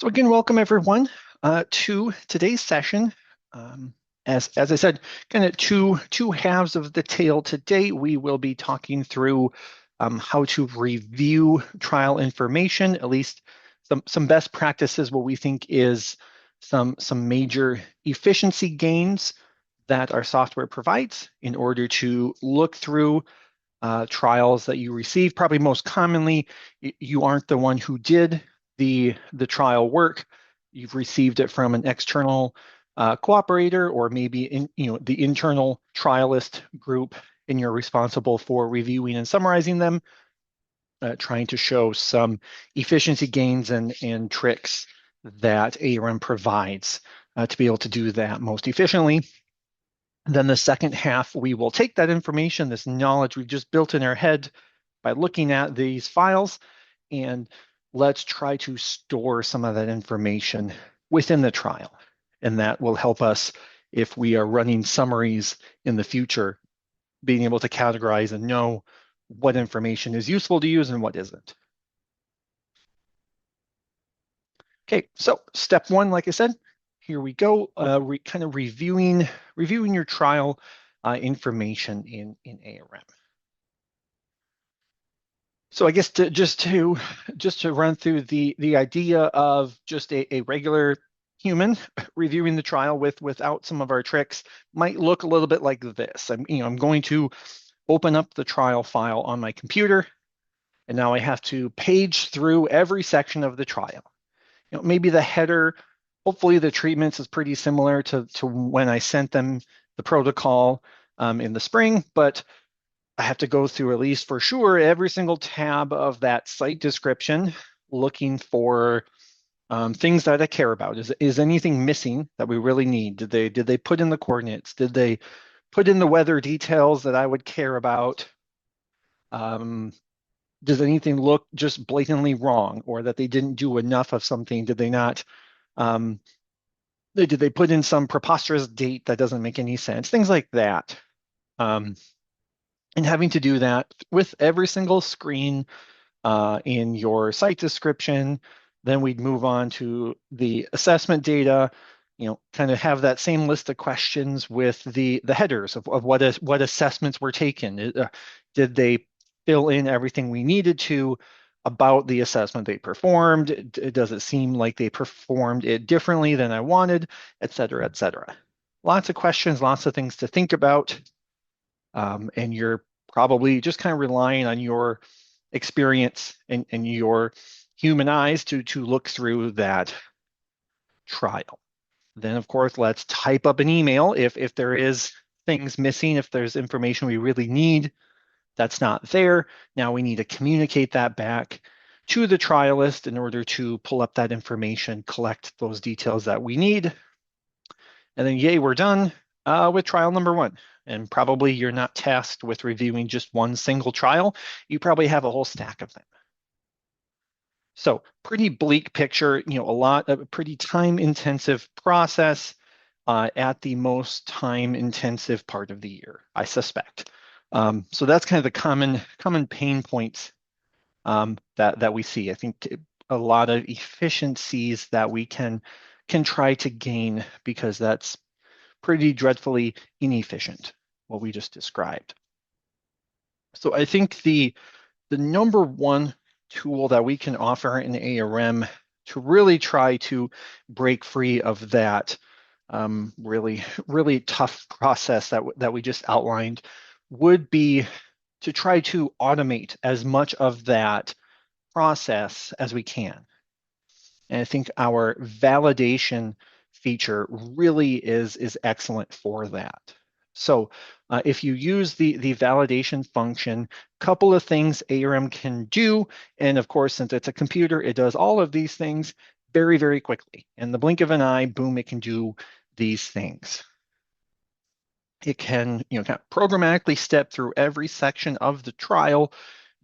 So again, welcome everyone to today's session. As I said, kind of two halves of the tale today. We will be talking through how to review trial information, at least some best practices, what we think is some major efficiency gains that our software provides in order to look through trials that you receive. Probably most commonly, you aren't the one who did the trial work. You've received it from an external cooperator, or maybe the internal trialist group, and you're responsible for reviewing and summarizing them, trying to show some efficiency gains and tricks that ARM provides to be able to do that most efficiently. Then the second half, we will take that information, this knowledge we've just built in our head by looking at these files, and let's try to store some of that information within the trial. And that will help us if we are running summaries in the future, being able to categorize and know what information is useful to use and what isn't. Okay, so step one, like I said, here we go, kind of reviewing your trial information in ARM. So I guess just to run through the idea of just a regular human reviewing the trial without some of our tricks might look a little bit like this. I'm going to open up the trial file on my computer, and now I have to page through every section of the trial. Maybe the header, hopefully the treatments is pretty similar to when I sent them the protocol in the spring, but I have to go through, at least for sure, every single tab of that site description, looking for things that I care about. Is anything missing that we really need? Did they put in the coordinates? Did they put in the weather details that I would care about? Does anything look just blatantly wrong, or that they didn't do enough of something? Did they not? Did they put in some preposterous date that doesn't make any sense? Things like that. And having to do that with every single screen in your site description. Then we'd move on to the assessment data, kind of have that same list of questions with the headers of what assessments were taken. Did they fill in everything we needed to about the assessment they performed? Does it seem like they performed it differently than I wanted, et cetera, et cetera. Lots of questions, lots of things to think about. And you're probably just kind of relying on your experience and your human eyes to look through that trial. Then, of course, let's type up an email if there is things missing, if there's information we really need that's not there. Now we need to communicate that back to the trialist in order to pull up that information, collect those details that we need. And then, yay, we're done with trial number one. And probably you're not tasked with reviewing just one single trial. You probably have a whole stack of them. So pretty bleak picture, a lot of a pretty time-intensive process at the most time-intensive part of the year, I suspect. So that's kind of the common pain points that we see. I think a lot of efficiencies that we can try to gain, because that's pretty dreadfully inefficient, what we just described. So I think the number one tool that we can offer in ARM to really try to break free of that really tough process that we just outlined would be to try to automate as much of that process as we can. And I think our validation feature really is excellent for that. So if you use the validation function, couple of things ARM can do, and of course, since it's a computer, it does all of these things very, very quickly. In the blink of an eye, boom, it can do these things. It can, kind of programmatically step through every section of the trial,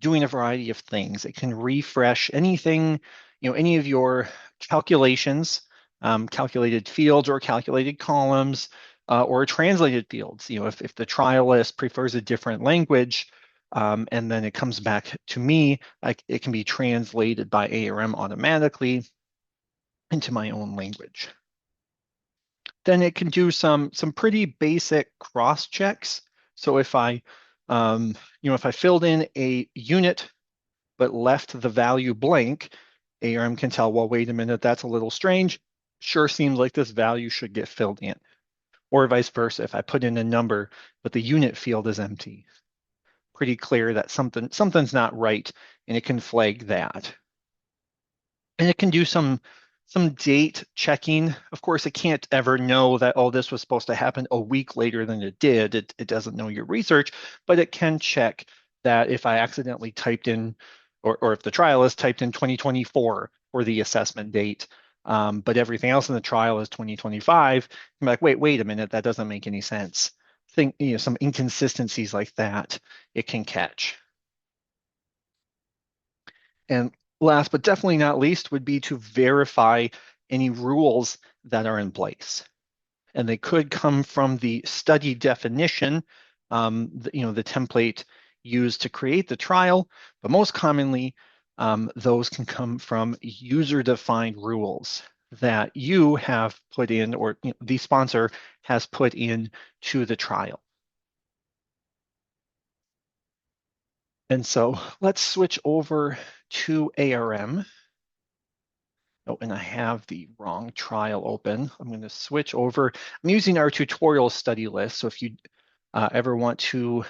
doing a variety of things. It can refresh anything, any of your calculations, calculated fields or calculated columns, or translated fields. If the trialist prefers a different language, and then it comes back to me, it can be translated by ARM automatically. into my own language. Then it can do some pretty basic cross checks. So if I, if I filled in a unit but left the value blank, ARM can tell, well, wait a minute, that's a little strange. Sure seems like this value should get filled in. Or vice versa, if I put in a number, but the unit field is empty. Pretty clear that something's not right, and it can flag that. And it can do some date checking. Of course, it can't ever know that, oh, this was supposed to happen a week later than it did. It doesn't know your research, but it can check that if I accidentally typed in, or if the trial is typed in 2024 for the assessment date, but everything else in the trial is 2025, I'm like, wait a minute, that doesn't make any sense. Think, some inconsistencies like that, it can catch. And last but definitely not least would be to verify any rules that are in place. And they could come from the study definition, the template used to create the trial, but most commonly, those can come from user-defined rules that you have put in, or the sponsor has put in to the trial. And so let's switch over to ARM. Oh, and I have the wrong trial open. I'm going to switch over. I'm using our tutorial study list. So if you ever want to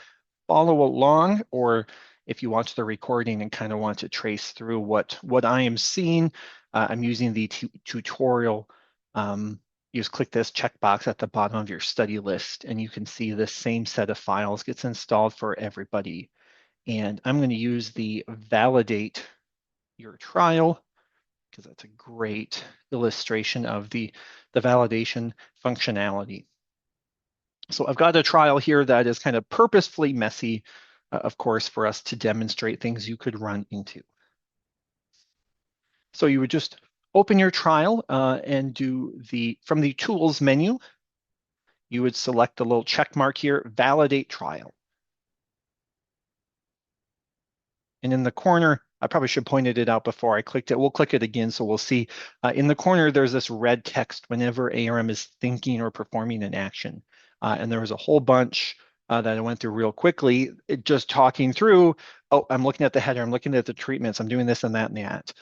follow along, or if you watch the recording and kind of want to trace through what I am seeing, I'm using the tutorial. You just click this checkbox at the bottom of your study list, and you can see the same set of files gets installed for everybody. And I'm going to use the validate your trial, because that's a great illustration of the validation functionality. So I've got a trial here that is kind of purposefully messy, of course, for us to demonstrate things you could run into. So you would just open your trial and do from the tools menu, you would select the little check mark here, validate trial. And in the corner, I probably should have pointed it out before I clicked it. We'll click it again, so we'll see. In the corner, there's this red text whenever ARM is thinking or performing an action. And there was a whole bunch that I went through real quickly, just talking through, oh, I'm looking at the header, I'm looking at the treatments, I'm doing this and that and that,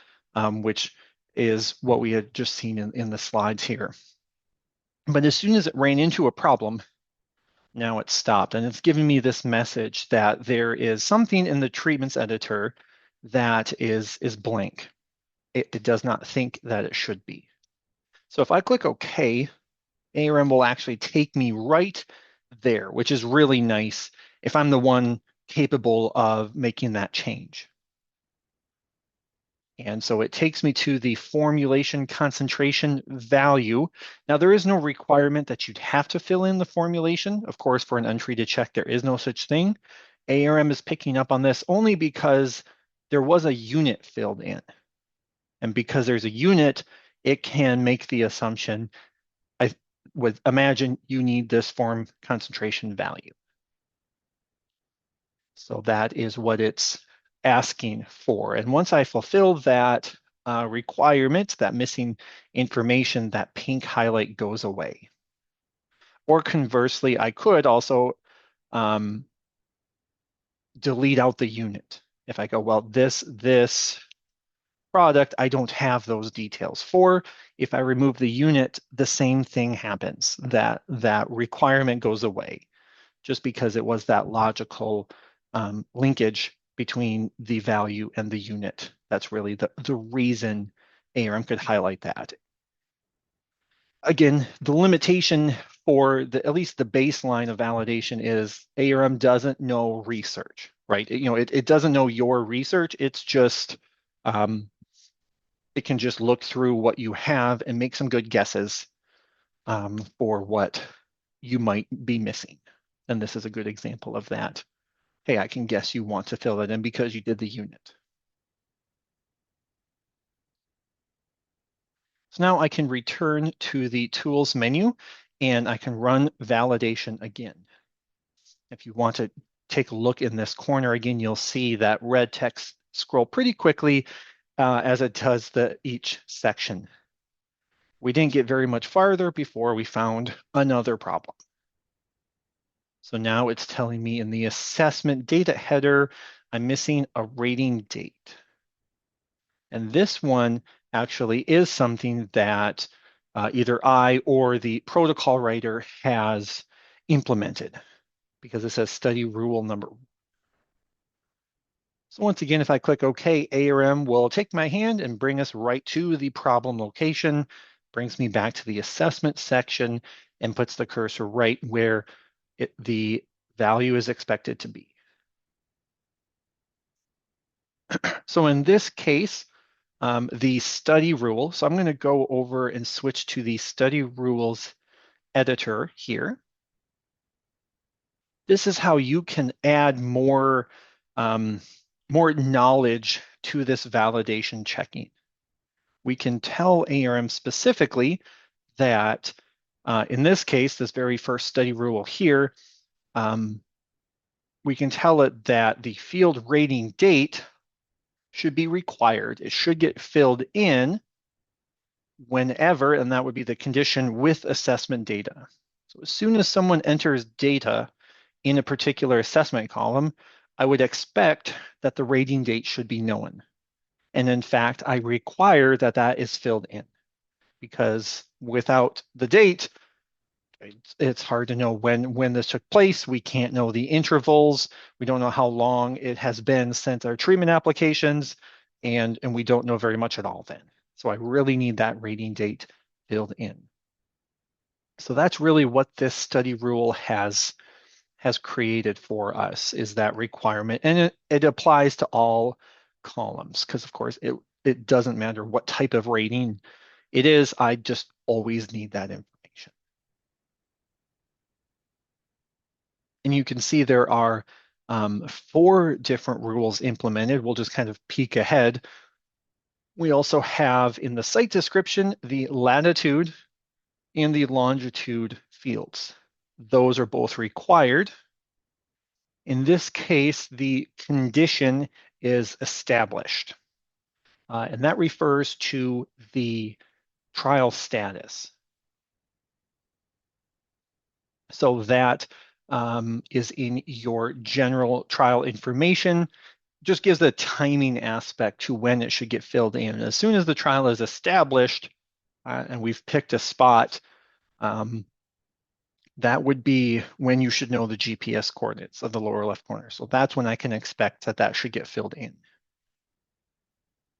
which is what we had just seen in the slides here. But as soon as it ran into a problem, now it's stopped, and it's giving me this message that there is something in the treatments editor that is blank. It does not think that it should be. So if I click OK, ARM will actually take me right there, which is really nice if I'm the one capable of making that change. And so it takes me to the formulation concentration value. Now, there is no requirement that you'd have to fill in the formulation. Of course, for an untreated check, there is no such thing. ARM is picking up on this only because there was a unit filled in. And because there's a unit, it can make the assumption, I would imagine you need this form concentration value. So that is what it's asking for. And once I fulfill that requirement, that missing information, that pink highlight goes away. Or conversely, I could also delete out the unit. If I go, well, this product, I don't have those details for. If I remove the unit, the same thing happens. That requirement goes away, just because it was that logical linkage between the value and the unit. That's really the reason ARM could highlight that. Again, the limitation for at least the baseline of validation is ARM doesn't know research, right? It doesn't know your research. It's just, it can just look through what you have and make some good guesses for what you might be missing. And this is a good example of that. Hey, I can guess you want to fill it in because you did the unit. So now I can return to the tools menu and I can run validation again. If you want to take a look in this corner again, you'll see that red text scroll pretty quickly as it does each section. We didn't get very much farther before we found another problem. So now it's telling me in the assessment data header, I'm missing a rating date. And this one actually is something that either I or the protocol writer has implemented because it says study rule number. So once again, if I click OK, ARM will take my hand and bring us right to the problem location, brings me back to the assessment section and puts the cursor right where the value is expected to be. So in this case, the study rule. So I'm going to go over and switch to the study rules editor here. This is how you can add more knowledge to this validation checking. We can tell ARM specifically that in this case, this very first study rule here, we can tell it that the field rating date should be required. It should get filled in whenever, and that would be the condition with assessment data. So as soon as someone enters data in a particular assessment column, I would expect that the rating date should be known. And in fact, I require that that is filled in because without the date, it's hard to know when this took place. We can't know the intervals. We don't know how long it has been since our treatment applications, and we don't know very much at all then. So I really need that rating date filled in. So that's really what this study rule has created for us, is that requirement. And it applies to all columns because, of course, it doesn't matter what type of rating it is. I just always need that information. And you can see there are 4 different rules implemented. We'll just kind of peek ahead. We also have in the site description the latitude and the longitude fields. Those are both required. In this case, the condition is established, and that refers to the trial status. So that is in your general trial information, just gives the timing aspect to when it should get filled in. As soon as the trial is established and we've picked a spot, that would be when you should know the GPS coordinates of the lower left corner. So that's when I can expect that that should get filled in.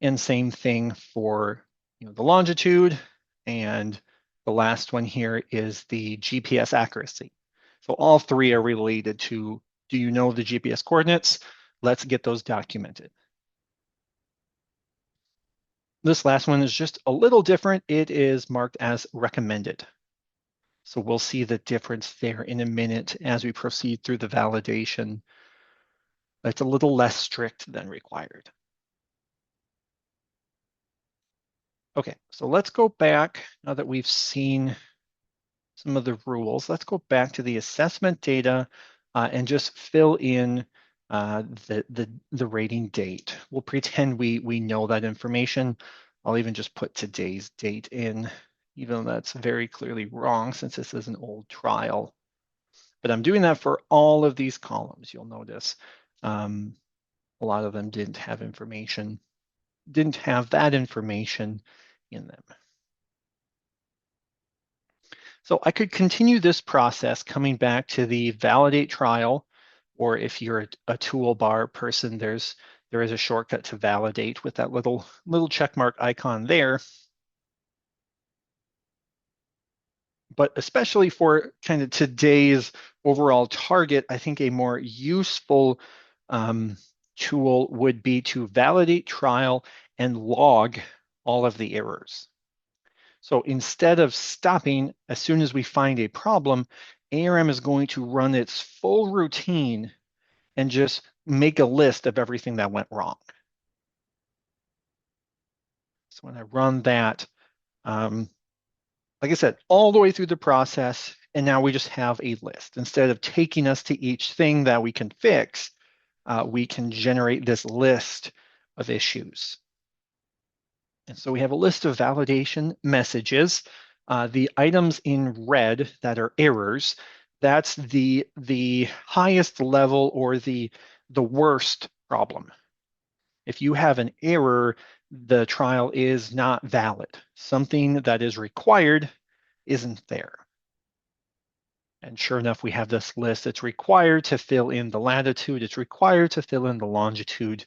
And same thing for the longitude, and the last one here is the GPS accuracy. So all 3 are related to, do you know the GPS coordinates? Let's get those documented. This last one is just a little different. It is marked as recommended. So we'll see the difference there in a minute as we proceed through the validation. It's a little less strict than required. Okay, so let's go back now that we've seen some of the rules. Let's go back to the assessment data and just fill in the rating date. We'll pretend we know that information. I'll even just put today's date in, even though that's very clearly wrong since this is an old trial. But I'm doing that for all of these columns. You'll notice a lot of them didn't have information, didn't have that information in them. So I could continue this process coming back to the validate trial, or if you're a toolbar person, there is a shortcut to validate with that little check mark icon there. But especially for kind of today's overall target, I think a more useful tool would be to validate trial and log all of the errors. So instead of stopping as soon as we find a problem, ARM is going to run its full routine and just make a list of everything that went wrong. So when I run that, like I said, all the way through the process, and now we just have a list. Instead of taking us to each thing that we can fix, we can generate this list of issues. And so we have a list of validation messages. The items in red that are errors, that's the highest level or the worst problem. If you have an error, the trial is not valid. Something that is required isn't there. And sure enough, we have this list. It's required to fill in the latitude. It's required to fill in the longitude.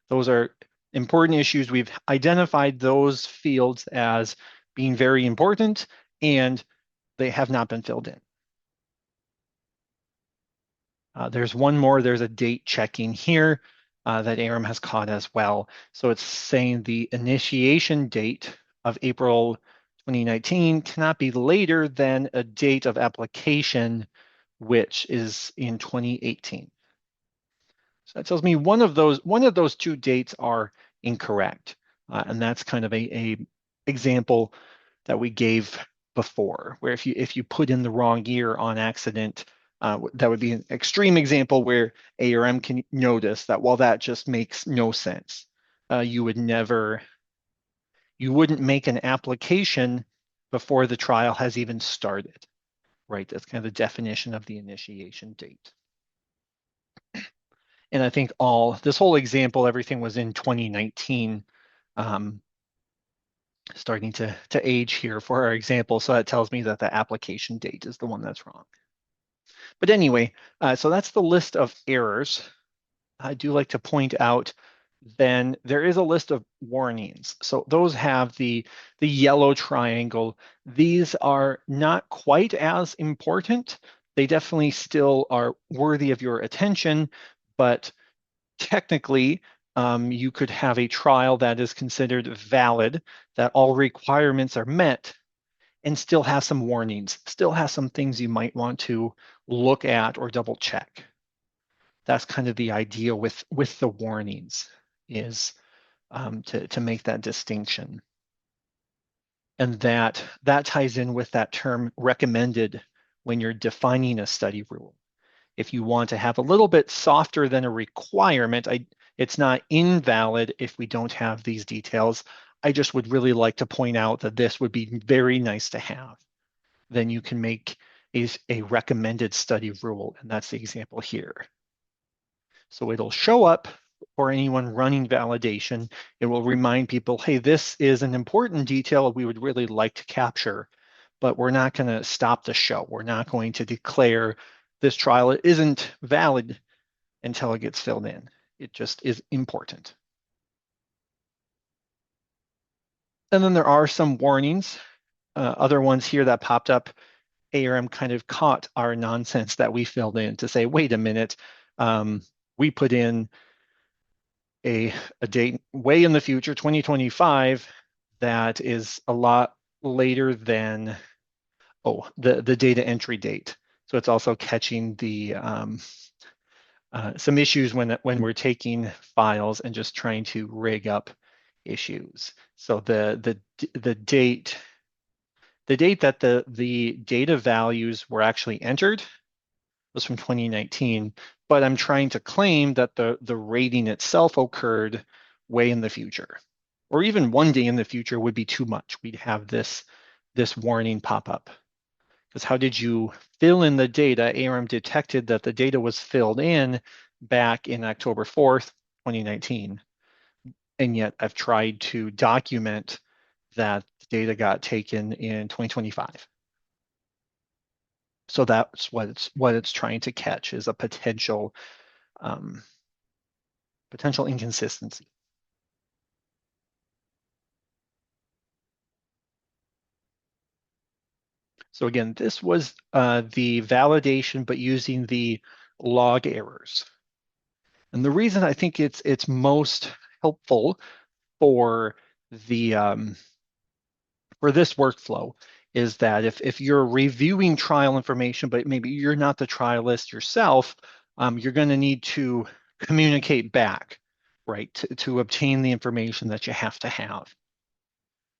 Those are important issues. We've identified those fields as being very important, and they have not been filled in. There's one more. There's a date checking here that ARM has caught as well. So it's saying the initiation date of April 2019 cannot be later than a date of application, which is in 2018. So that tells me one of those two dates are incorrect, and that's kind of a example that we gave before, where if you put in the wrong year on accident, that would be an extreme example where ARM can notice that, well, that just makes no sense. You wouldn't make an application before the trial has even started, right? That's kind of the definition of the initiation date. And I think this whole example, everything was in 2019, starting to age here for our example. So that tells me that the application date is the one that's wrong. But anyway, so that's the list of errors. I do like to point out then there is a list of warnings. So those have the yellow triangle. These are not quite as important. They definitely still are worthy of your attention, but technically, you could have a trial that is considered valid, that all requirements are met, and still have some warnings, still have some things you might want to look at or double check. That's kind of the idea with the warnings, is to make that distinction. And that ties in with that term recommended when you're defining a study rule. If you want to have a little bit softer than a requirement, it's not invalid if we don't have these details. I just would really like to point out that this would be very nice to have. Then you can make a recommended study rule, and that's the example here. So it'll show up for anyone running validation. It will remind people, hey, this is an important detail we would really like to capture, but we're not going to stop the show. We're not going to declare this trial isn't valid until it gets filled in. It just is important. And then there are some warnings, other ones here that popped up. ARM kind of caught our nonsense that we filled in to say, wait a minute, we put in a date way in the future, 2025, that is a lot later than the data entry date. So it's also catching the some issues when we're taking files and just trying to rig up issues. So the date that the data values were actually entered was from 2019, but I'm trying to claim that the rating itself occurred way in the future, or even one day in the future would be too much. We'd have this warning pop up. Because how did you fill in the data? ARM detected that the data was filled in back in October 4th, 2019. And yet I've tried to document that the data got taken in 2025. So that's what it's trying to catch, is a potential inconsistency. So again, this was the validation, but using the log errors. And the reason I think it's most helpful for the for this workflow is that if you're reviewing trial information, but maybe you're not the trialist yourself, you're going to need to communicate back, right, to obtain the information that you have to have.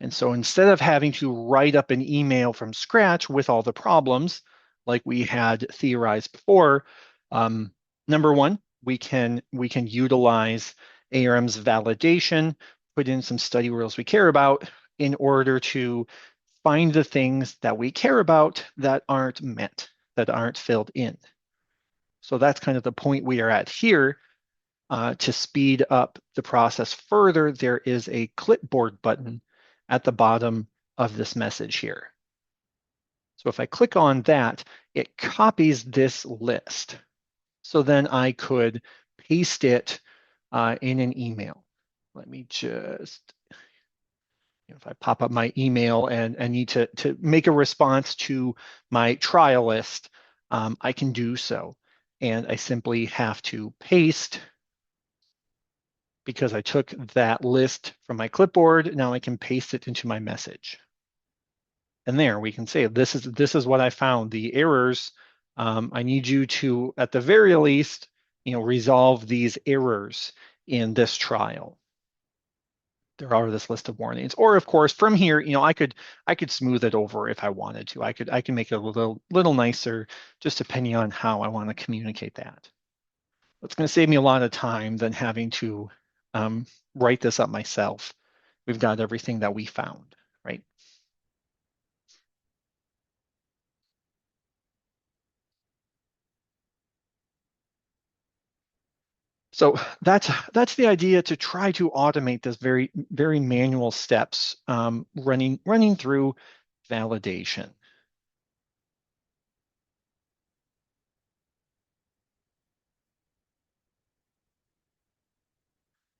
And so instead of having to write up an email from scratch with all the problems like we had theorized before, number one, we can utilize ARM's validation, put in some study rules we care about in order to find the things that we care about that aren't met, that aren't filled in. So that's kind of the point we are at here. To speed up the process further, there is a clipboard button at the bottom of this message here. So if I click on that, it copies this list. So then I could paste it in an email. Let me just, if I pop up my email and I need to make a response to my trial list, I can do so. And I simply have to paste, because I took that list from my clipboard, now I can paste it into my message. And there we can say, this is what I found. The errors, I need you to, at the very least, resolve these errors in this trial. There are this list of warnings. Or of course, from here, I could smooth it over if I wanted to. I can make it a little nicer, just depending on how I want to communicate that. It's going to save me a lot of time than having to write this up myself. We've got everything that we found, right? So that's the idea, to try to automate this very manual steps running through validation.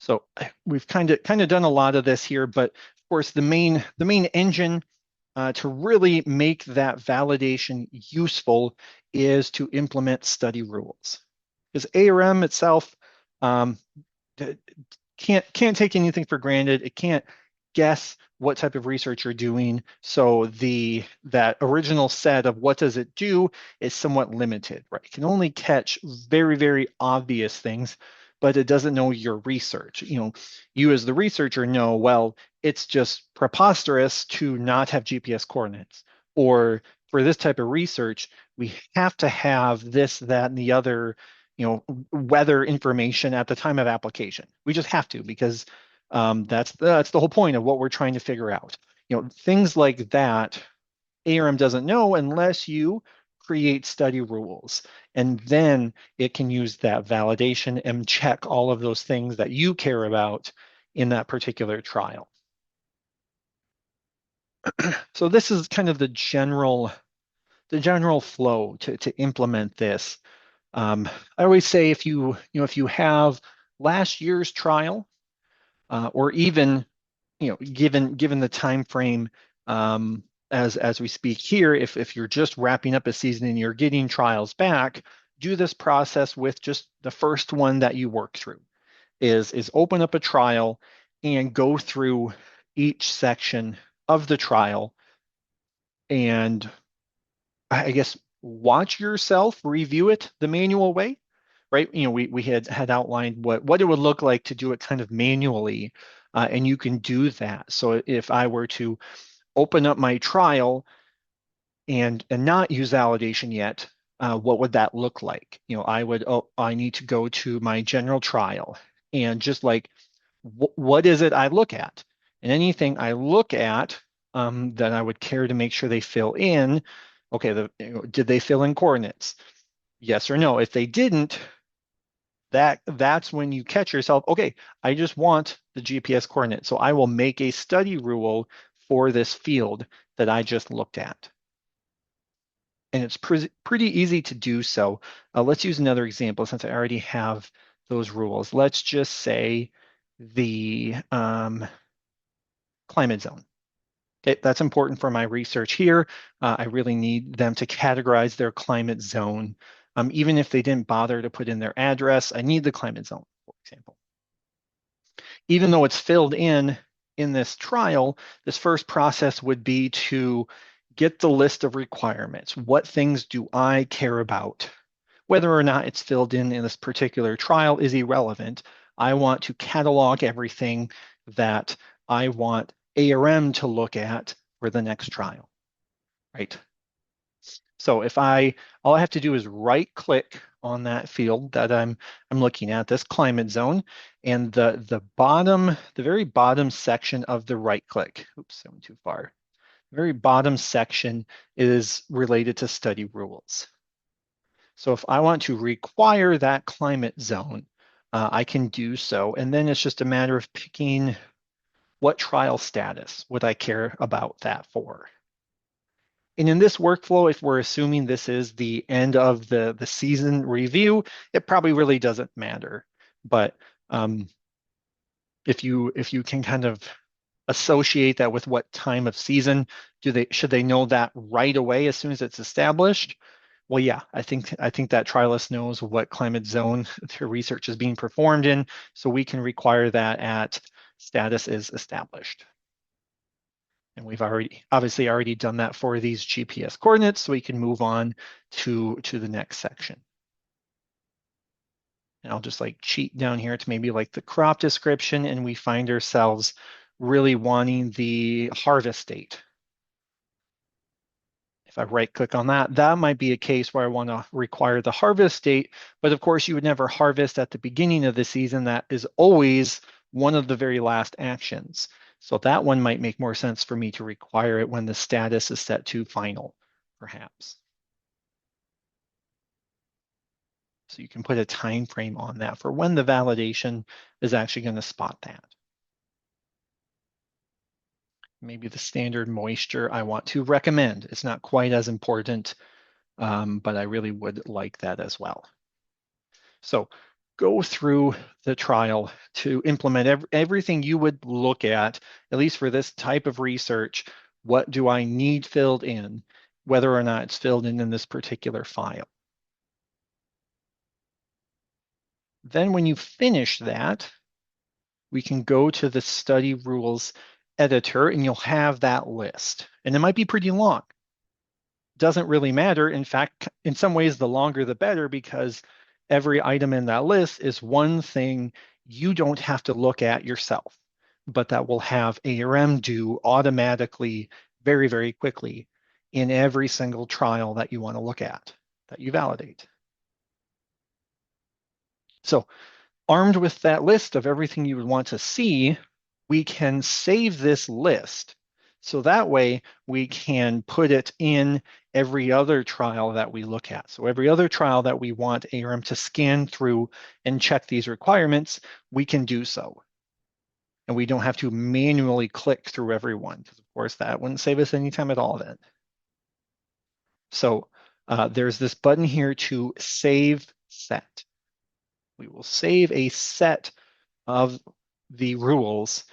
So we've kind of done a lot of this here, but of course the main engine to really make that validation useful is to implement study rules. Because ARM itself can't take anything for granted. It can't guess what type of research you're doing. So that original set of what does it do is somewhat limited, right? It can only catch very obvious things, but it doesn't know your research. You as the researcher know, well, it's just preposterous to not have GPS coordinates. Or for this type of research, we have to have this, that, and the other, weather information at the time of application. We just have to, because that's the whole point of what we're trying to figure out. Things like that, ARM doesn't know unless you create study rules. And then it can use that validation and check all of those things that you care about in that particular trial. So this is kind of the general flow to implement this. I always say, if you have last year's trial, or even given the time frame as we speak here, if you're just wrapping up a season and you're getting trials back, do this process with just the first one that you work through. Is open up a trial and go through each section of the trial, and I guess watch yourself review it the manual way, right? We had outlined what it would look like to do it kind of manually, and you can do that. So if I were to open up my trial and not use validation yet, what would that look like? I need to go to my general trial, and just like, what is it I look at? And anything I look at that I would care to make sure they fill in, okay, did they fill in coordinates? Yes or no. If they didn't, that's when you catch yourself, okay, I just want the GPS coordinate. So I will make a study rule for this field that I just looked at. And it's pretty easy to do so. Let's use another example, since I already have those rules. Let's just say the climate zone. Okay, that's important for my research here. I really need them to categorize their climate zone. Even if they didn't bother to put in their address, I need the climate zone, for example. Even though it's filled in this trial, this first process would be to get the list of requirements. What things do I care about? Whether or not it's filled in this particular trial is irrelevant. I want to catalog everything that I want ARM to look at for the next trial, right? So all I have to do is right click on that field that I'm looking at, this climate zone, and the very bottom section of the right click, oops, I went too far. The very bottom section is related to study rules. So if I want to require that climate zone, I can do so. And then it's just a matter of picking what trial status would I care about that for. And in this workflow, if we're assuming this is the end of the season review, it probably really doesn't matter. But if you can kind of associate that with what time of season, should they know that right away as soon as it's established? Well, yeah, I think that trialist knows what climate zone their research is being performed in, so we can require that at status is established. And we've obviously already done that for these GPS coordinates, so we can move on to the next section. And I'll just like cheat down here to maybe like the crop description, and we find ourselves really wanting the harvest date. If I right click on that, that might be a case where I want to require the harvest date, but of course you would never harvest at the beginning of the season. That is always one of the very last actions. So that one might make more sense for me to require it when the status is set to final, perhaps. So you can put a time frame on that for when the validation is actually going to spot that. Maybe the standard moisture I want to recommend. It's not quite as important, but I really would like that as well. So go through the trial to implement everything you would look at least for this type of research. What do I need filled in, whether or not it's filled in this particular file? Then when you finish that, we can go to the study rules editor and you'll have that list. And it might be pretty long. Doesn't really matter. In fact, in some ways, the longer the better, because every item in that list is one thing you don't have to look at yourself, but that will have ARM do automatically very, very quickly in every single trial that you want to look at, that you validate. So armed with that list of everything you would want to see, we can save this list. So that way we can put it in every other trial that we look at. So every other trial that we want ARM to scan through and check these requirements, we can do so. And we don't have to manually click through everyone, because of course that wouldn't save us any time at all then. So there's this button here to save set. We will save a set of the rules,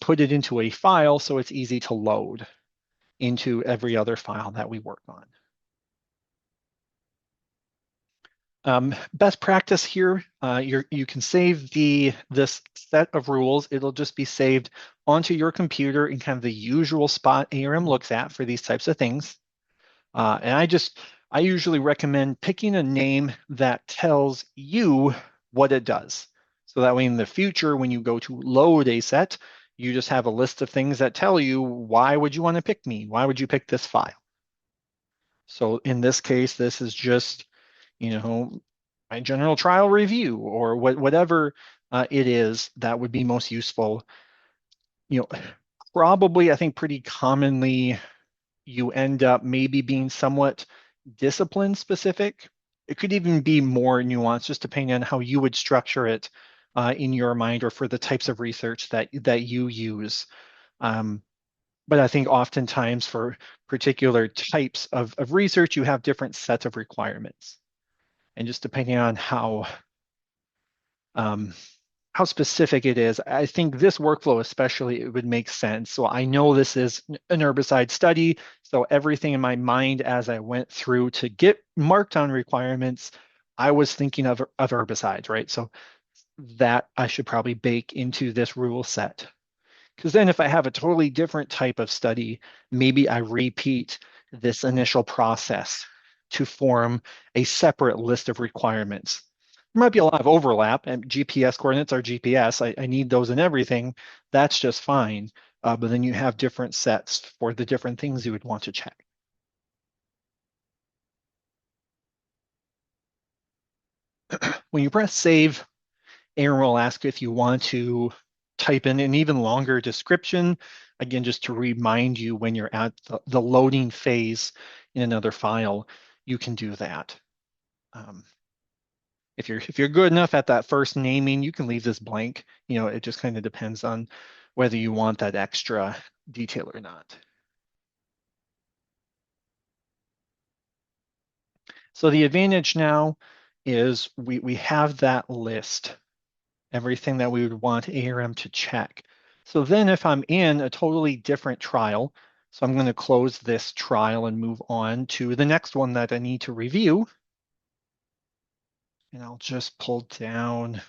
put it into a file so it's easy to load into every other file that we work on. Best practice here, you can save this set of rules. It'll just be saved onto your computer in kind of the usual spot ARM looks at for these types of things. And I usually recommend picking a name that tells you what it does. So that way in the future, when you go to load a set, you just have a list of things that tell you, why would you want to pick me? Why would you pick this file? So in this case, this is just, my general trial review or whatever it is that would be most useful. Probably, I think pretty commonly, you end up maybe being somewhat discipline specific. It could even be more nuanced, just depending on how you would structure it in your mind or for the types of research that you use. But I think oftentimes for particular types of research, you have different sets of requirements. And just depending on how specific it is, I think this workflow especially, it would make sense. So I know this is an herbicide study, so everything in my mind as I went through to get marked on requirements, I was thinking of herbicides, right? So that I should probably bake into this rule set. Because then if I have a totally different type of study, maybe I repeat this initial process to form a separate list of requirements. There might be a lot of overlap, and GPS coordinates are GPS. I need those in everything. That's just fine. But then you have different sets for the different things you would want to check. When you press save, ARM will ask if you want to type in an even longer description, again, just to remind you when you're at the loading phase in another file, you can do that. If you're good enough at that first naming, you can leave this blank. It just kind of depends on whether you want that extra detail or not. So the advantage now is we have that list, everything that we would want ARM to check. So then if I'm in a totally different trial, so I'm going to close this trial and move on to the next one that I need to review. And I'll just pull down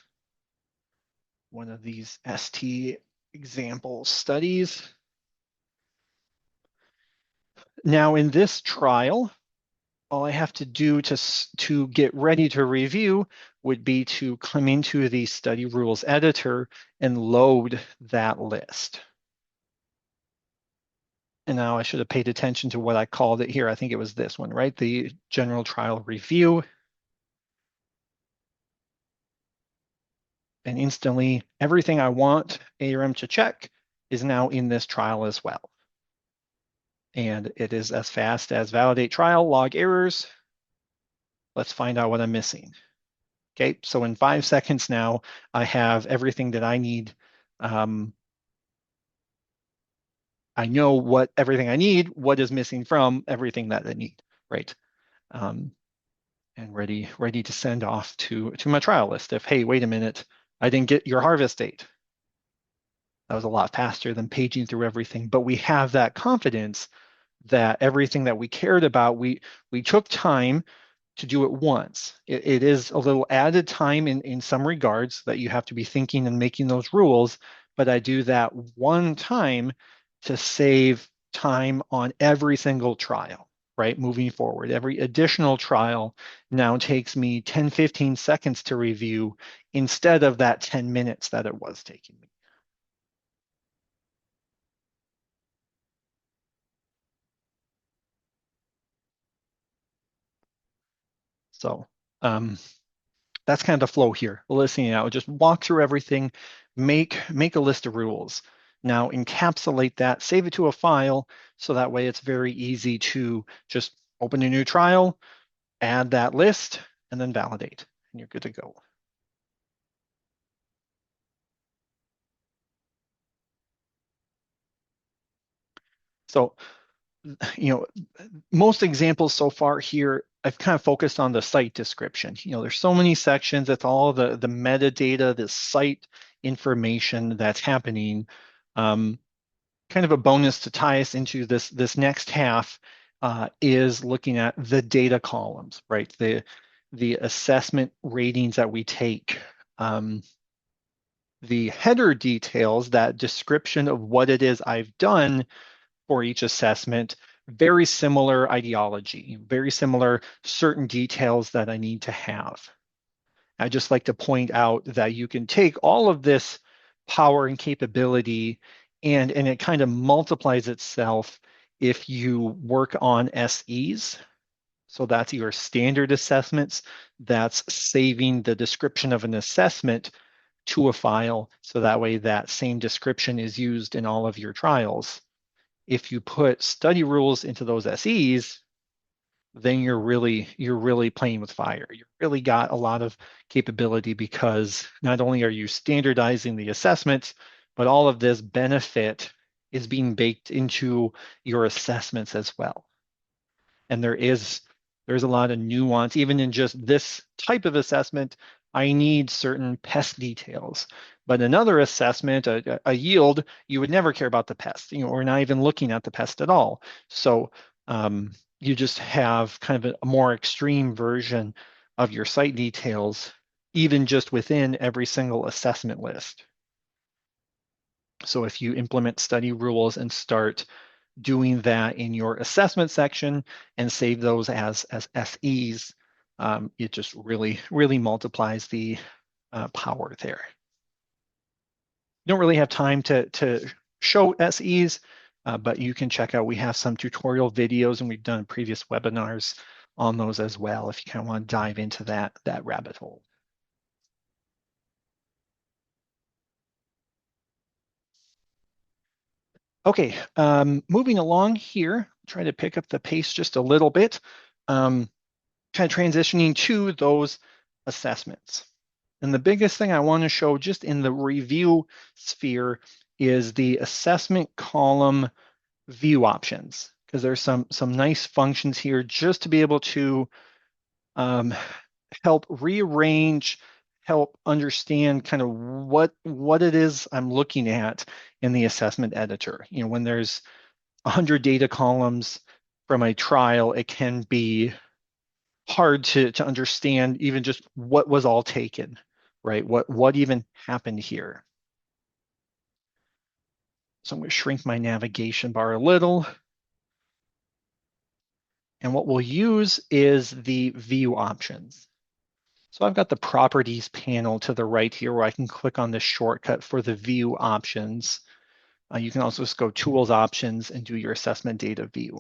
one of these ST example studies. Now in this trial, all I have to do to get ready to review would be to come into the study rules editor and load that list. And now I should have paid attention to what I called it here. I think it was this one, right? The general trial review. And instantly, everything I want ARM to check is now in this trial as well. And it is as fast as validate trial, log errors. Let's find out what I'm missing. Okay, so in 5 seconds now, I have everything that I need. I know everything I need, what is missing from everything that I need, right? And ready to send off to my trial list. If, hey, wait a minute, I didn't get your harvest date. That was a lot faster than paging through everything, but we have that confidence that everything that we cared about, we took time to do it once. It is a little added time in some regards that you have to be thinking and making those rules, but I do that one time to save time on every single trial, right? Moving forward, every additional trial now takes me 10, 15 seconds to review instead of that 10 minutes that it was taking me. So that's kind of the flow here. Listening out, just walk through everything, make a list of rules. Now encapsulate that, save it to a file, so that way it's very easy to just open a new trial, add that list, and then validate, and you're good to go. So, most examples so far here, I've kind of focused on the site description. There's so many sections. It's all the metadata, the site information that's happening. Kind of a bonus to tie us into this next half is looking at the data columns, right? The assessment ratings that we take. The header details, that description of what it is I've done for each assessment, very similar ideology, very similar certain details that I need to have. I just like to point out that you can take all of this power and capability and it kind of multiplies itself if you work on SEs. So that's your standard assessments. That's saving the description of an assessment to a file. So that way that same description is used in all of your trials. If you put study rules into those SEs, then you're really playing with fire. You really got a lot of capability because not only are you standardizing the assessments, but all of this benefit is being baked into your assessments as well. And there's a lot of nuance, even in just this type of assessment. I need certain pest details, but another assessment, a yield, you would never care about the pest. We're not even looking at the pest at all. So you just have kind of a more extreme version of your site details, even just within every single assessment list. So if you implement study rules and start doing that in your assessment section and save those as SEs, it just really multiplies the power there. You don't really have time to show SEs, but you can check out, we have some tutorial videos and we've done previous webinars on those as well if you kind of want to dive into that rabbit hole. Okay, moving along here, try to pick up the pace just a little bit, kind of transitioning to those assessments. And the biggest thing I want to show just in the review sphere is the assessment column view options, because there's some nice functions here just to be able to help rearrange, help understand kind of what it is I'm looking at in the assessment editor. You know, when there's 100 data columns from a trial, it can be hard to understand even just what was all taken, right? What even happened here. So I'm going to shrink my navigation bar a little. And what we'll use is the view options. So I've got the properties panel to the right here where I can click on the shortcut for the view options. You can also just go tools options and do your assessment data view.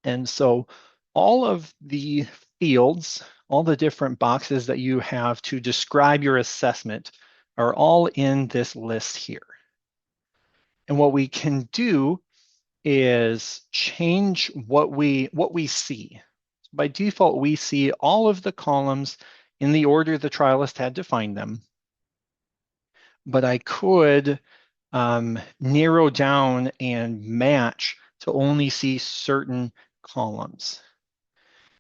And so all of the fields, all the different boxes that you have to describe your assessment are all in this list here. And what we can do is change what we see. By default, we see all of the columns in the order the trialist had to find them. But I could narrow down and match to only see certain columns.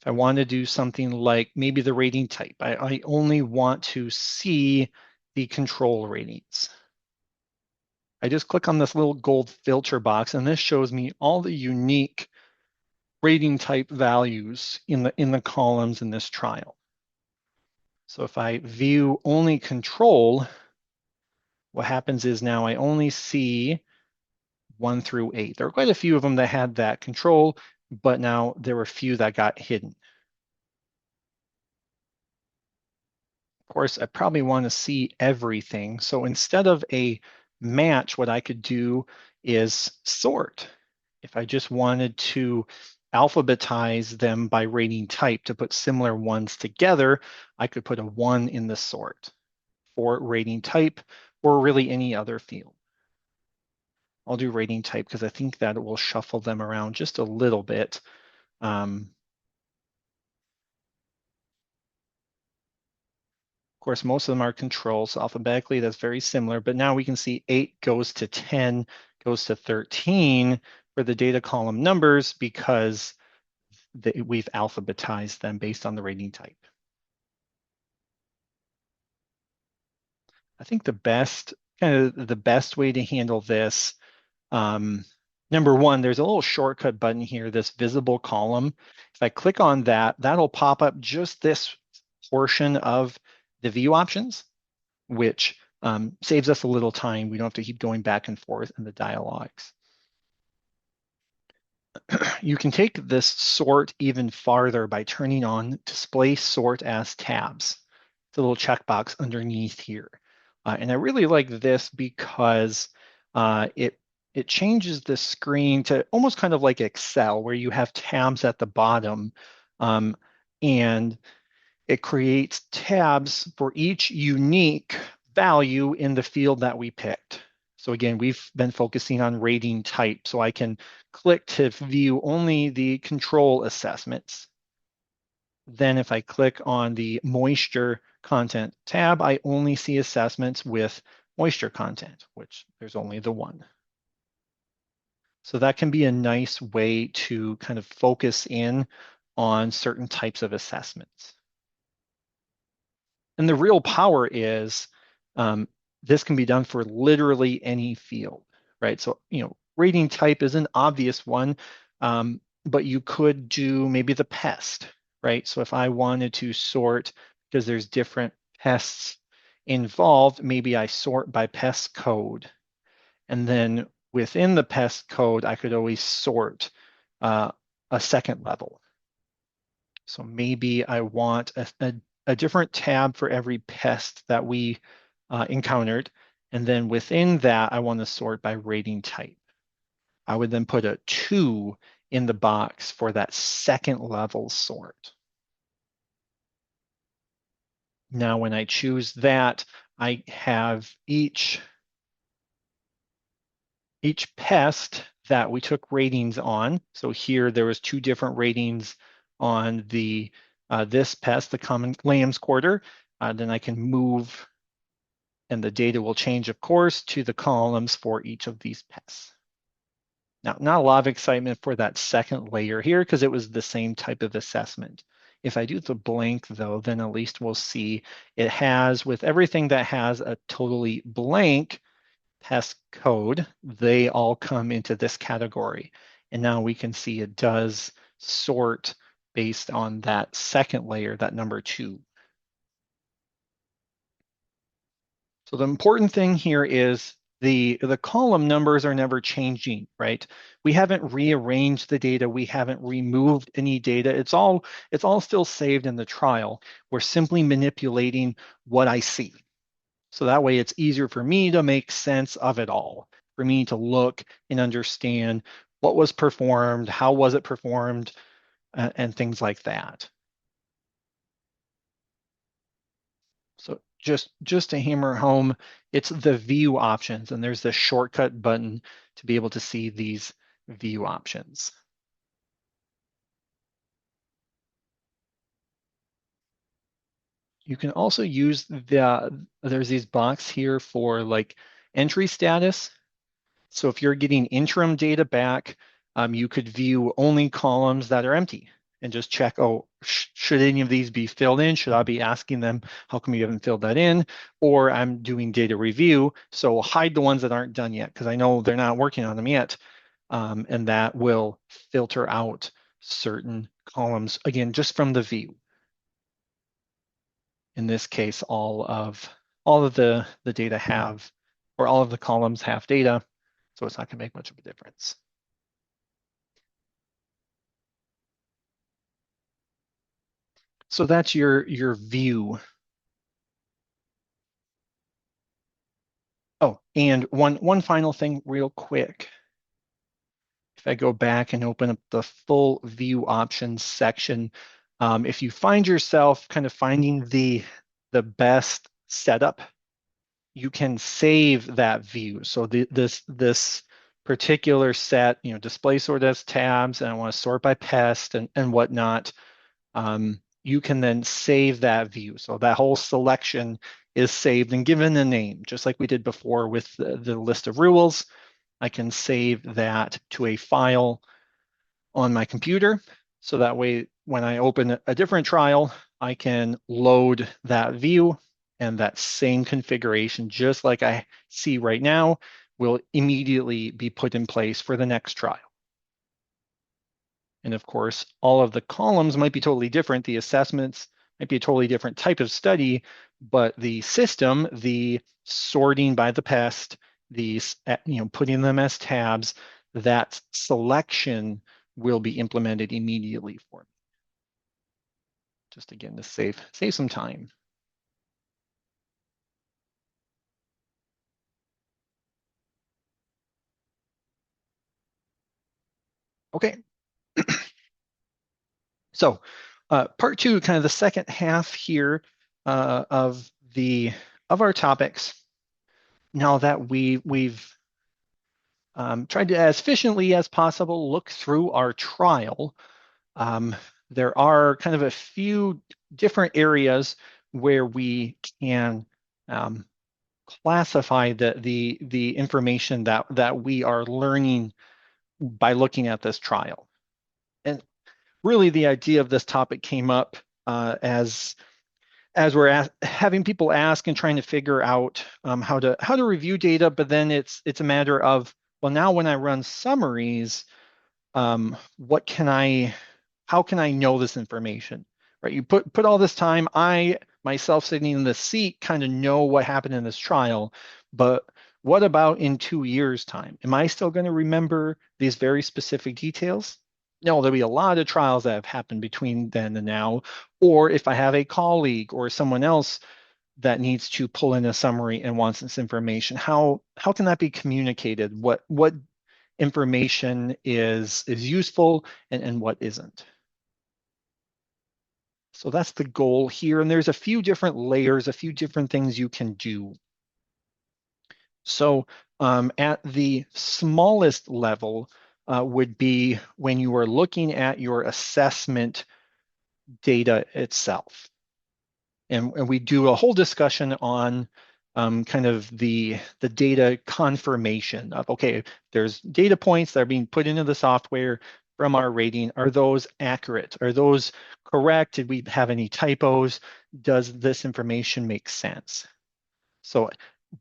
If I want to do something like maybe the rating type, I only want to see the control ratings. I just click on this little gold filter box, and this shows me all the unique rating type values in the columns in this trial. So if I view only control, what happens is now I only see 1 through 8. There were quite a few of them that had that control, but now there were a few that got hidden. Of course, I probably want to see everything. So instead of a match, what I could do is sort. If I just wanted to alphabetize them by rating type to put similar ones together, I could put a 1 in the sort for rating type or really any other field. I'll do rating type because I think that it will shuffle them around just a little bit. Of course, most of them are controls. So alphabetically, that's very similar. But now we can see 8 goes to 10, goes to 13 for the data column numbers because we've alphabetized them based on the rating type. I think the best way to handle this, number one, there's a little shortcut button here, this visible column. If I click on that, that'll pop up just this portion of the view options, which saves us a little time. We don't have to keep going back and forth in the dialogues. You can take this sort even farther by turning on display sort as tabs. It's a little checkbox underneath here. And I really like this because it changes the screen to almost kind of like Excel, where you have tabs at the bottom, and it creates tabs for each unique value in the field that we picked. So again, we've been focusing on rating type, so I can click to view only the control assessments. Then if I click on the moisture content tab, I only see assessments with moisture content, which there's only the one. So that can be a nice way to kind of focus in on certain types of assessments. And the real power is this can be done for literally any field, right? So, rating type is an obvious one, but you could do maybe the pest, right? So if I wanted to sort, because there's different pests involved, maybe I sort by pest code. And then within the pest code, I could always sort a second level. So maybe I want a different tab for every pest that we encountered. And then within that, I want to sort by rating type. I would then put a 2 in the box for that second level sort. Now, when I choose that, I have each each pest that we took ratings on. So here there was 2 different ratings on the this pest, the common lamb's quarter. Then I can move, and the data will change, of course, to the columns for each of these pests. Now, not a lot of excitement for that second layer here because it was the same type of assessment. If I do the blank though, then at least we'll see it has, with everything that has a totally blank pest code, they all come into this category. And now we can see it does sort based on that second layer, that number 2. So the important thing here is the column numbers are never changing, right? We haven't rearranged the data. We haven't removed any data. It's all still saved in the trial. We're simply manipulating what I see. So that way it's easier for me to make sense of it all, for me to look and understand what was performed, how was it performed, and things like that. So just to hammer home, it's the view options, and there's the shortcut button to be able to see these view options. You can also use there's these box here for like entry status. So if you're getting interim data back, you could view only columns that are empty and just check, oh, should any of these be filled in? Should I be asking them, how come you haven't filled that in? Or I'm doing data review, so hide the ones that aren't done yet because I know they're not working on them yet. And that will filter out certain columns, again, just from the view. In this case, all of the data have, or all of the columns have data, so it's not going to make much of a difference. So that's your view. Oh, and one final thing real quick. If I go back and open up the full view options section, if you find yourself kind of finding the best setup, you can save that view. So this particular set, display sort as tabs, and I want to sort by pest and whatnot. You can then save that view. So that whole selection is saved and given a name, just like we did before with the list of rules. I can save that to a file on my computer. So that way, when I open a different trial, I can load that view, and that same configuration, just like I see right now, will immediately be put in place for the next trial. And of course, all of the columns might be totally different. The assessments might be a totally different type of study, but the system, the sorting by the pest, these, putting them as tabs, that selection will be implemented immediately for me. Just again to save some time. Okay. So part 2, kind of the second half here of our topics. Now that we've tried to, as efficiently as possible, look through our trial, there are kind of a few different areas where we can classify the information that we are learning by looking at this trial. And really, the idea of this topic came up as we're having people ask and trying to figure out how to review data, but then it's a matter of, well, now when I run summaries, how can I know this information, right? You put all this time, I myself sitting in the seat kind of know what happened in this trial, but what about in 2 years' time? Am I still going to remember these very specific details? No, there'll be a lot of trials that have happened between then and now. Or if I have a colleague or someone else that needs to pull in a summary and wants this information, how can that be communicated? What information is useful and what isn't? So that's the goal here. And there's a few different layers, a few different things you can do. So At the smallest level would be when you are looking at your assessment data itself. And we do a whole discussion on kind of the data confirmation of, okay, there's data points that are being put into the software from our rating. Are those accurate? Are those correct? Did we have any typos? Does this information make sense? So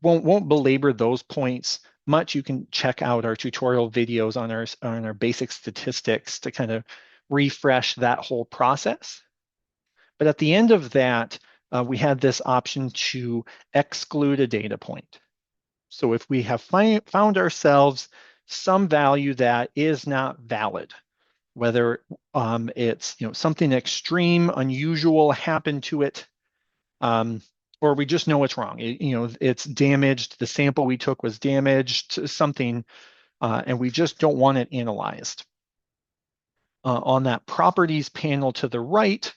won't belabor those points much. You can check out our tutorial videos on our basic statistics to kind of refresh that whole process. But at the end of that, we had this option to exclude a data point. So if we have found ourselves some value that is not valid, whether it's something extreme, unusual happened to it, or we just know it's wrong. It's damaged. The sample we took was damaged, something, and we just don't want it analyzed. On that properties panel to the right,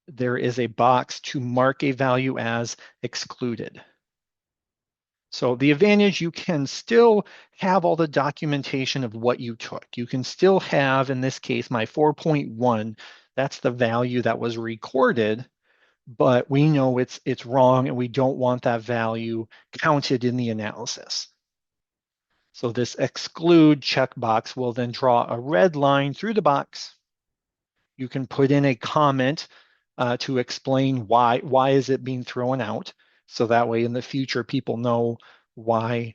there is a box to mark a value as excluded. So the advantage, you can still have all the documentation of what you took. You can still have, in this case, my 4.1, that's the value that was recorded, but we know it's wrong and we don't want that value counted in the analysis. So this exclude checkbox will then draw a red line through the box. You can put in a comment to explain why is it being thrown out. So that way in the future, people know why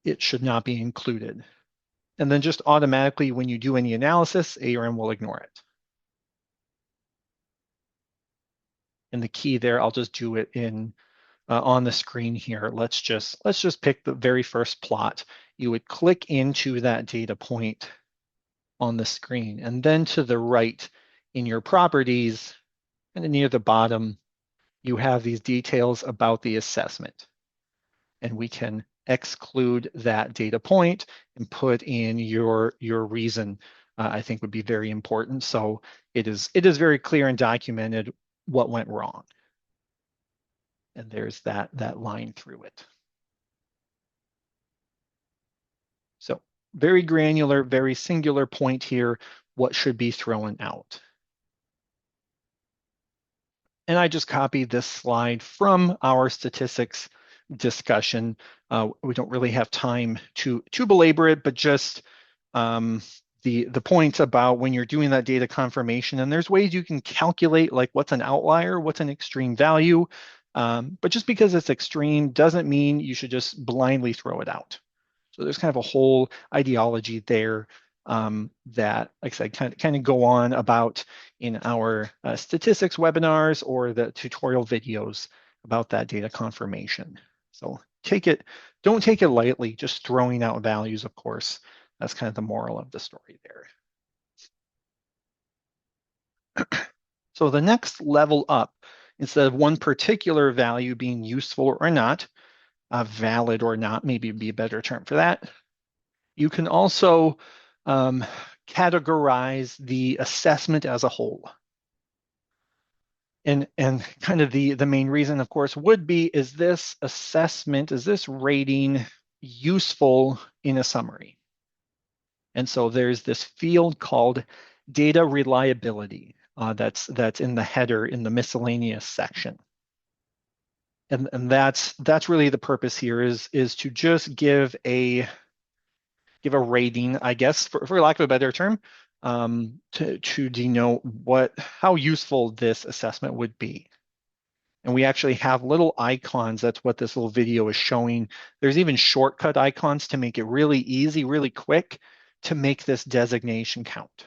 it should not be included. And then just automatically, when you do any analysis, ARM will ignore it. And the key there, I'll just do it in on the screen here. Let's just pick the very first plot. You would click into that data point on the screen, and then to the right in your properties, and near the bottom, you have these details about the assessment. And we can exclude that data point and put in your reason. I think would be very important. So it is very clear and documented what went wrong. And there's that line through it. So very granular, very singular point here, what should be thrown out. And I just copied this slide from our statistics discussion. We don't really have time to belabor it, but just the points about when you're doing that data confirmation, and there's ways you can calculate like what's an outlier, what's an extreme value. But just because it's extreme doesn't mean you should just blindly throw it out. So there's kind of a whole ideology there that, like I said, kind of go on about in our statistics webinars or the tutorial videos about that data confirmation. So don't take it lightly, just throwing out values, of course. That's kind of the moral of the story there. So the next level up, instead of one particular value being useful or not, valid or not, maybe would be a better term for that, you can also categorize the assessment as a whole. And kind of the main reason, of course, would be, is this assessment, is this rating useful in a summary? And so there's this field called data reliability that's in the header in the miscellaneous section. And that's really the purpose here is to just give a rating, I guess, for lack of a better term, to denote how useful this assessment would be. And we actually have little icons. That's what this little video is showing. There's even shortcut icons to make it really easy, really quick to make this designation count.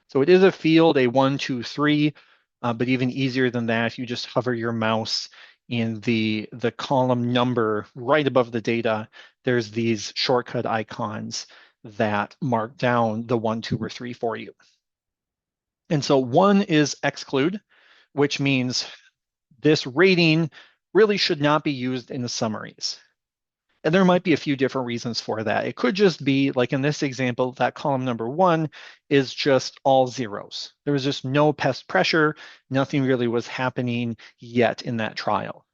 So it is a field, a 1, 2, 3, but even easier than that, if you just hover your mouse in the column number right above the data, there's these shortcut icons that mark down the 1, 2, or 3 for you. And so 1 is exclude, which means this rating really should not be used in the summaries. And there might be a few different reasons for that. It could just be, like in this example, that column number 1 is just all zeros. There was just no pest pressure. Nothing really was happening yet in that trial.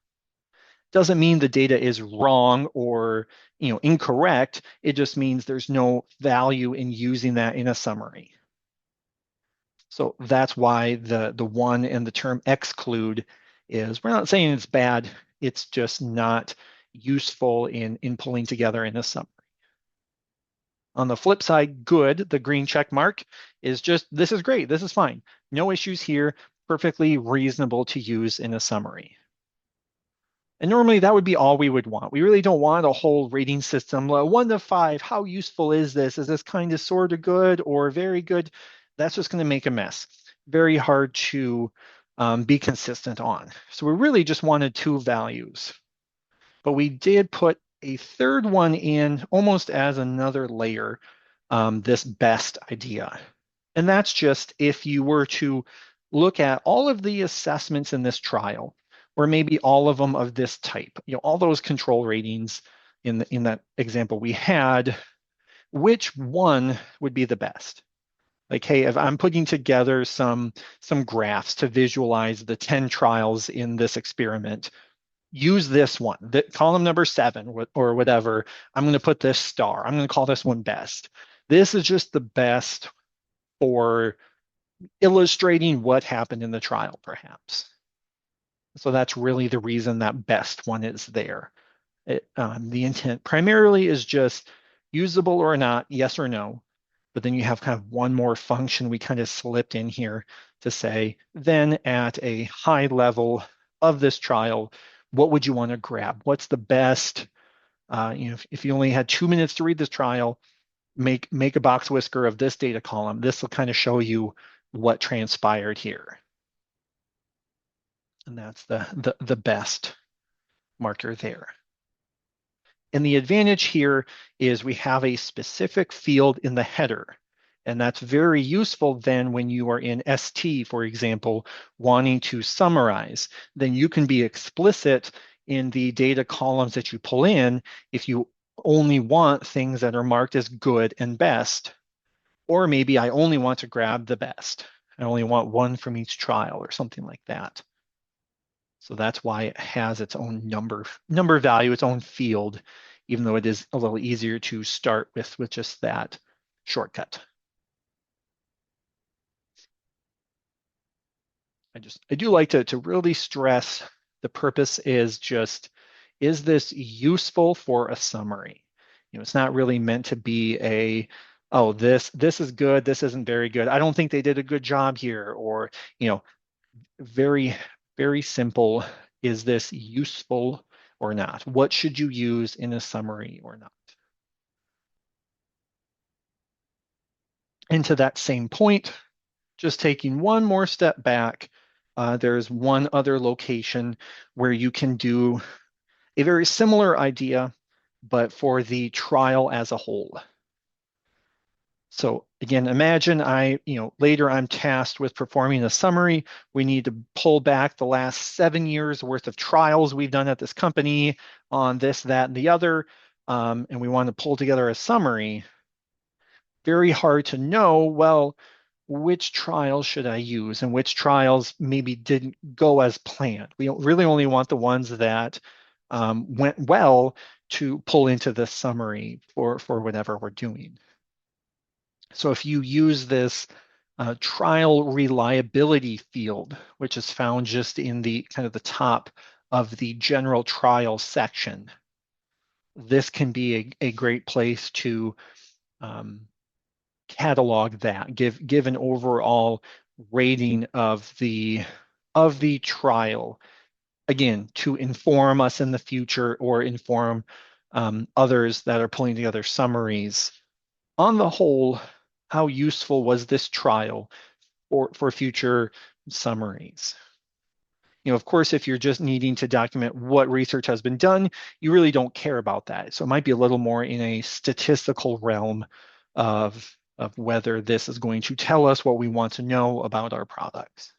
Doesn't mean the data is wrong or incorrect. It just means there's no value in using that in a summary. So that's why the one in the term exclude is, we're not saying it's bad, it's just not useful in pulling together in a summary. On the flip side, good, the green check mark, is just, this is great, this is fine. No issues here, perfectly reasonable to use in a summary. And normally that would be all we would want. We really don't want a whole rating system. 1 to 5, how useful is this? Is this kind of sort of good or very good? That's just going to make a mess. Very hard to be consistent on. So we really just wanted 2 values. But we did put a third one in almost as another layer, this best idea. And that's just if you were to look at all of the assessments in this trial, or maybe all of them of this type, all those control ratings in that example we had, which one would be the best? Like, hey, if I'm putting together some graphs to visualize the 10 trials in this experiment, use this one, column number 7 or whatever. I'm going to put this star. I'm going to call this one best. This is just the best for illustrating what happened in the trial, perhaps. So that's really the reason that best one is there. The intent primarily is just usable or not, yes or no. But then you have kind of one more function we kind of slipped in here to say, then at a high level of this trial, what would you want to grab? What's the best? If you only had 2 minutes to read this trial, make a box whisker of this data column. This will kind of show you what transpired here. And that's the best marker there. And the advantage here is we have a specific field in the header. And that's very useful then when you are in ST, for example, wanting to summarize. Then you can be explicit in the data columns that you pull in if you only want things that are marked as good and best. Or maybe I only want to grab the best. I only want one from each trial or something like that. So that's why it has its own number value, its own field, even though it is a little easier to start with just that shortcut. I do like to really stress the purpose is just, is this useful for a summary? It's not really meant to be oh, this is good, this isn't very good. I don't think they did a good job here, or very, very simple. Is this useful or not? What should you use in a summary or not? And to that same point, just taking one more step back, there's one other location where you can do a very similar idea, but for the trial as a whole. So again, imagine later I'm tasked with performing a summary. We need to pull back the last 7 years worth of trials we've done at this company on this, that, and the other. And we want to pull together a summary. Very hard to know, well, which trials should I use and which trials maybe didn't go as planned. We really only want the ones that went well to pull into the summary for whatever we're doing. So if you use this trial reliability field, which is found just in the kind of the top of the general trial section, this can be a great place to catalog that, give an overall rating of the trial, again, to inform us in the future or inform others that are pulling together summaries. On the whole, how useful was this trial for future summaries? Of course, if you're just needing to document what research has been done, you really don't care about that. So it might be a little more in a statistical realm of whether this is going to tell us what we want to know about our products.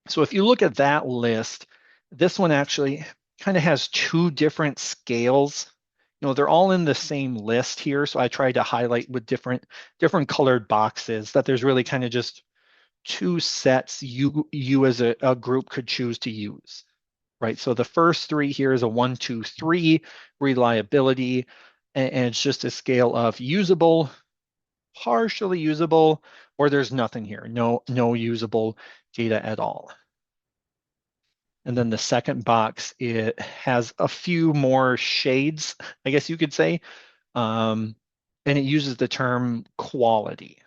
So if you look at that list, this one actually kind of has 2 different scales. They're all in the same list here. So I tried to highlight with different colored boxes that there's really kind of just 2 sets you as a group could choose to use. right? So the first three here is a 1, 2, 3 reliability, and it's just a scale of usable, partially usable, or there's nothing here, no usable data at all. And then the second box, it has a few more shades, I guess you could say, and it uses the term quality.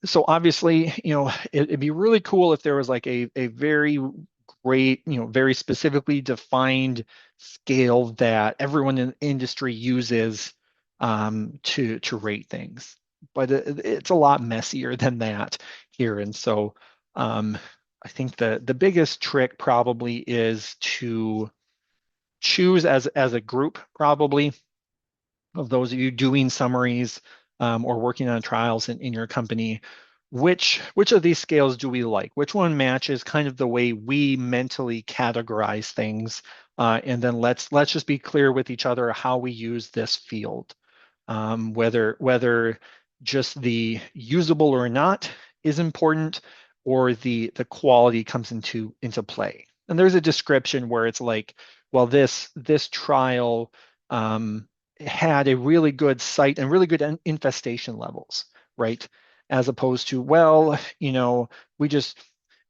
So obviously, it'd be really cool if there was like a very great, very specifically defined scale that everyone in the industry uses to rate things. But it's a lot messier than that here. And so I think the biggest trick probably is to choose as a group, probably, of those of you doing summaries or working on trials in your company, which of these scales do we like? Which one matches kind of the way we mentally categorize things? And then let's just be clear with each other how we use this field. Whether just the usable or not is important, or the quality comes into play. And there's a description where it's like, well, this trial had a really good site and really good infestation levels, right? As opposed to, well, we just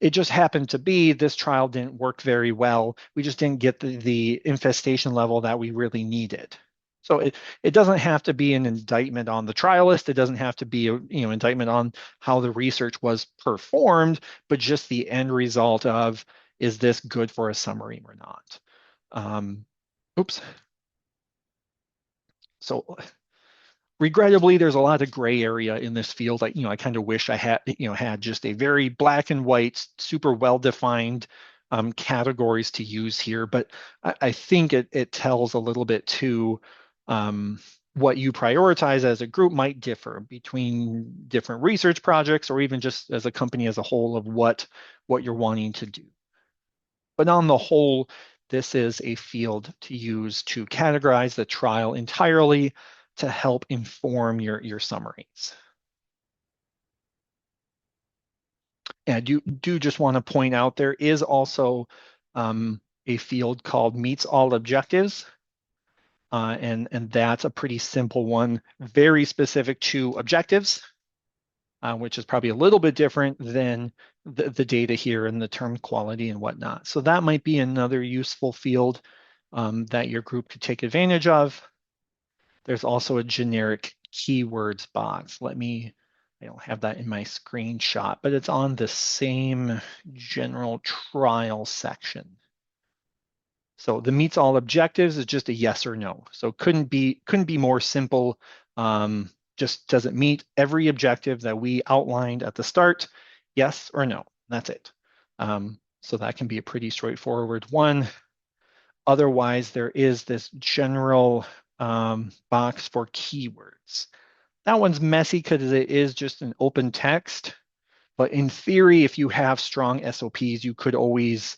it just happened to be this trial didn't work very well. We just didn't get the infestation level that we really needed. So it doesn't have to be an indictment on the trialist. It doesn't have to be a indictment on how the research was performed, but just the end result of, is this good for a summary or not? Oops. So regrettably, there's a lot of gray area in this field. I kind of wish I had just a very black and white, super well-defined categories to use here. But I think it tells a little bit too. What you prioritize as a group might differ between different research projects, or even just as a company as a whole, of what you're wanting to do. But on the whole, this is a field to use to categorize the trial entirely, to help inform your summaries. And I do just want to point out, there is also a field called meets all objectives. And that's a pretty simple one, very specific to objectives, which is probably a little bit different than the data here and the term quality and whatnot. So that might be another useful field that your group could take advantage of. There's also a generic keywords box. I don't have that in my screenshot, but it's on the same general trial section. So the meets all objectives is just a yes or no. So couldn't be more simple. Just does it meet every objective that we outlined at the start? Yes or no. That's it. So that can be a pretty straightforward one. Otherwise, there is this general box for keywords. That one's messy because it is just an open text. But in theory, if you have strong SOPs, you could always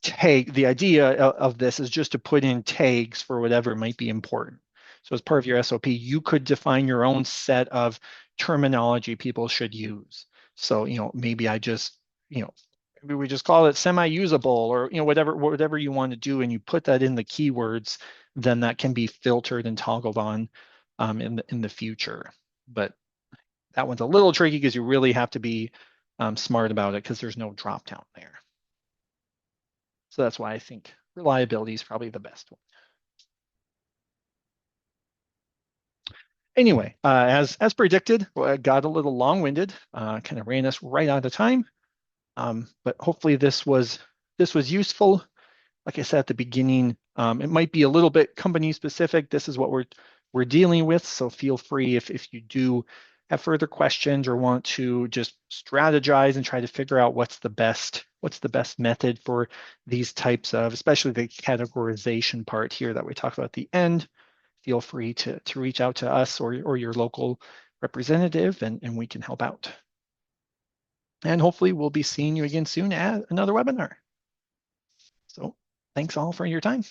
tag. The idea of this is just to put in tags for whatever might be important. So as part of your SOP, you could define your own set of terminology people should use. So, maybe maybe we just call it semi-usable, or, whatever you want to do, and you put that in the keywords, then that can be filtered and toggled on in the future. But that one's a little tricky because you really have to be smart about it, because there's no drop down there. So that's why I think reliability is probably the best one. Anyway, as predicted, I got a little long-winded, kind of ran us right out of time. But hopefully this was useful. Like I said at the beginning, it might be a little bit company specific. This is what we're dealing with. So feel free, if you do have further questions or want to just strategize and try to figure out what's the best method for these types of, especially the categorization part here that we talked about at the end, feel free to reach out to us or your local representative, and we can help out. And hopefully we'll be seeing you again soon at another webinar. So thanks all for your time.